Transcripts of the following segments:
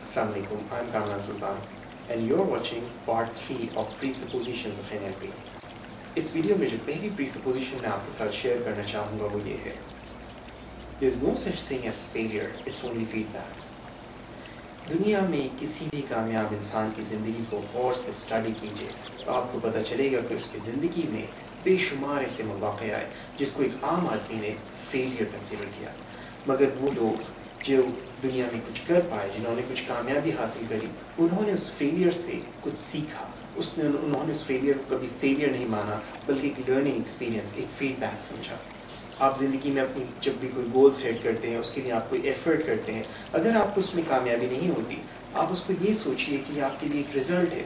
Assalamu alaikum, I'm Kamran Sultan and you're watching part 3 of presuppositions of NLP. इस video में जो पहली presupposition मैं आपके साथ शेयर करना चाहूँगा वो ये है There's no such thing as failure, it's only feedback. दुनिया में किसी भी कामयाब इंसान की ज़िंदगी को गौर से स्टडी कीजिए तो आपको पता चलेगा कि उसकी ज़िंदगी में बेशुमार ऐसे मौक़े आए जिसको एक आम आदमी ने फेलियर कंसीडर किया, मगर वो लोग जो दुनिया में कुछ कर पाए, जिन्होंने कुछ कामयाबी हासिल करी, उन्होंने उस फेलियर से कुछ सीखा। उन्होंने उस फेलियर को कभी फेलियर नहीं माना बल्कि एक लर्निंग एक्सपीरियंस, एक फीडबैक समझा। आप ज़िंदगी में अपनी जब भी कोई गोल सेट करते हैं, उसके लिए आप कोई एफर्ट करते हैं, अगर आपको उसमें कामयाबी नहीं होती, आप उसको ये सोचिए कि आपके लिए एक रिजल्ट है,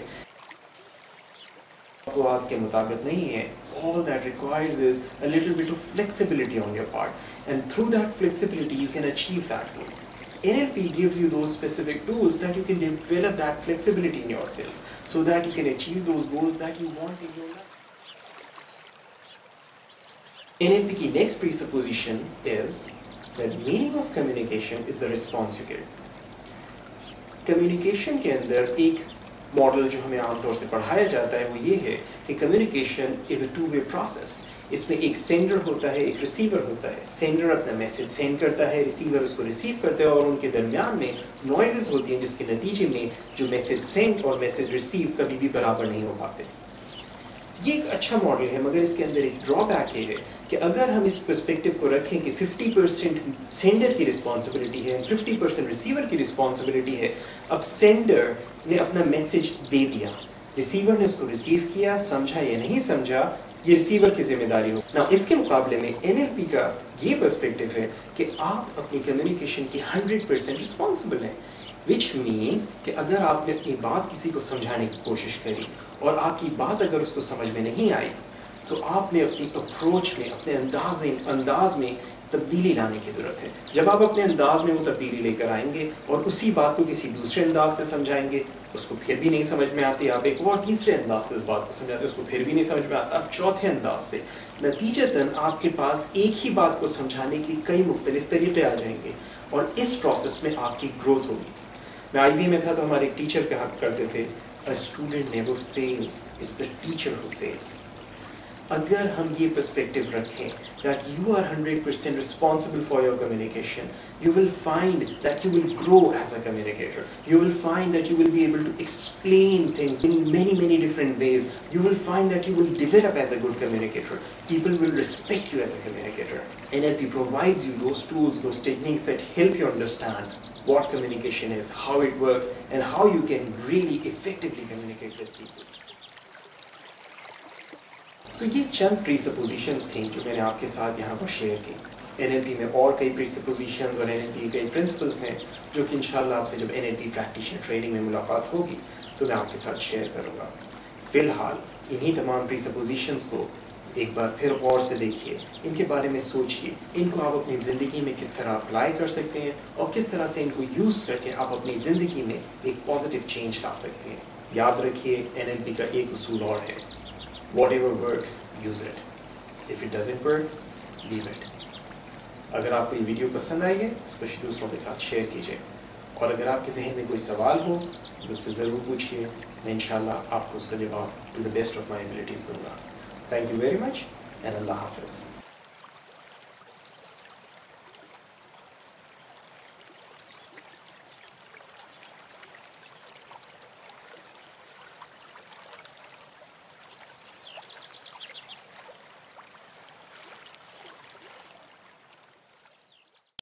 आपको आज के मुताबिक नहीं है। All that requires is a little bit of flexibility on your part, and through that flexibility you can achieve that goal. NLP gives you those specific tools that you can develop that flexibility in yourself so that you can achieve those goals that you want in your life. NLP की next presupposition is that meaning of communication is the response you get. Communication के अंदर एक model जो हमें आमतौर से पढ़ाया जाता है वो ये है कि communication is a two way process. इसमें एक सेंडर होता है, एक रिसीवर होता है। सेंडर अपना मैसेज सेंड करता है, रिसीवर उसको रिसीव करता है और उनके दरमियान में नॉइजेस होती हैं जिसके नतीजे में जो मैसेज सेंड और मैसेज रिसीव कभी भी बराबर नहीं हो पाते। ये एक अच्छा मॉडल है, मगर इसके अंदर एक ड्रॉबैक ये है कि अगर हम इस पर्सपेक्टिव को रखें कि 50% सेंडर की रिस्पॉन्सिबिलिटी है, 50% रिसीवर की रिस्पॉन्सिबिलिटी है। अब सेंडर ने अपना मैसेज दे दिया, रिसीवर ने उसको रिसीव किया, समझा या नहीं समझा, ये रिसीवर की जिम्मेदारी हो ना। इसके मुकाबले में NLP का ये पर्सपेक्टिव है कि आप अपनी कम्युनिकेशन की 100% रिस्पॉन्सिबल हैं, which means कि अगर आपने अपनी बात किसी को समझाने की कोशिश करी और आपकी बात अगर उसको समझ में नहीं आई तो आपने अपनी अप्रोच में, अपने अंदाज में तब्दीली लाने की ज़रूरत है। जब आप अपने अंदाज में वो तब्दीली लेकर आएंगे और उसी बात को किसी दूसरे अंदाज से समझाएंगे, उसको फिर भी नहीं समझ में आती, आप एक और तीसरे अंदाज से उस बात को समझाते, उसको फिर भी नहीं समझ में आता, आप चौथे अंदाज से, नतीजतन आपके पास एक ही बात को समझाने की कई मुख्तलिफ तरीके आ जाएंगे और इस प्रोसेस में आपकी ग्रोथ होगी। मैं IB में था तो हमारे एक टीचर कहा करते थे, A student never fails, it's the teacher who fails. अगर हम ये पर्सपेक्टिव रखें that you are 100% responsible for your communication, you will find that you will grow as a communicator. You will find that you will be able to explain things in many different ways. You will find that you will develop as a good communicator. People will respect you as a communicator. NLP provides you those tools, those techniques that help you understand what communication is, how it works, and how you can really effectively communicate with people. So ये चंद presuppositions थी जो मैंने आपके साथ यहाँ पर share की। NLP में और कई presuppositions और NLP के कई principles हैं जो कि इंशाल्लाह आपसे जब NLP practitioner training में मुलाकात होगी तो मैं आपके साथ शेयर करूँगा। फिलहाल इन्हीं तमाम presuppositions को एक बार फिर गौर से देखिए, इनके बारे में सोचिए, इनको आप अपनी ज़िंदगी में किस तरह अप्लाई कर सकते हैं और किस तरह से इनको यूज़ करके आप अपनी ज़िंदगी में एक पॉजिटिव चेंज ला सकते हैं। याद रखिए NLP का एक उसूल और है, whatever works, use it. If it doesn't work, leave it. अगर आपको ये वीडियो पसंद आई है, इसको दूसरों के साथ शेयर कीजिए और अगर आपके जहन में कोई सवाल हो मुझसे ज़रूर पूछिए, मैं इंशाल्लाह आपको उसका जवाब to the best of my abilities दूंगा। Thank you very much and Allah Hafiz.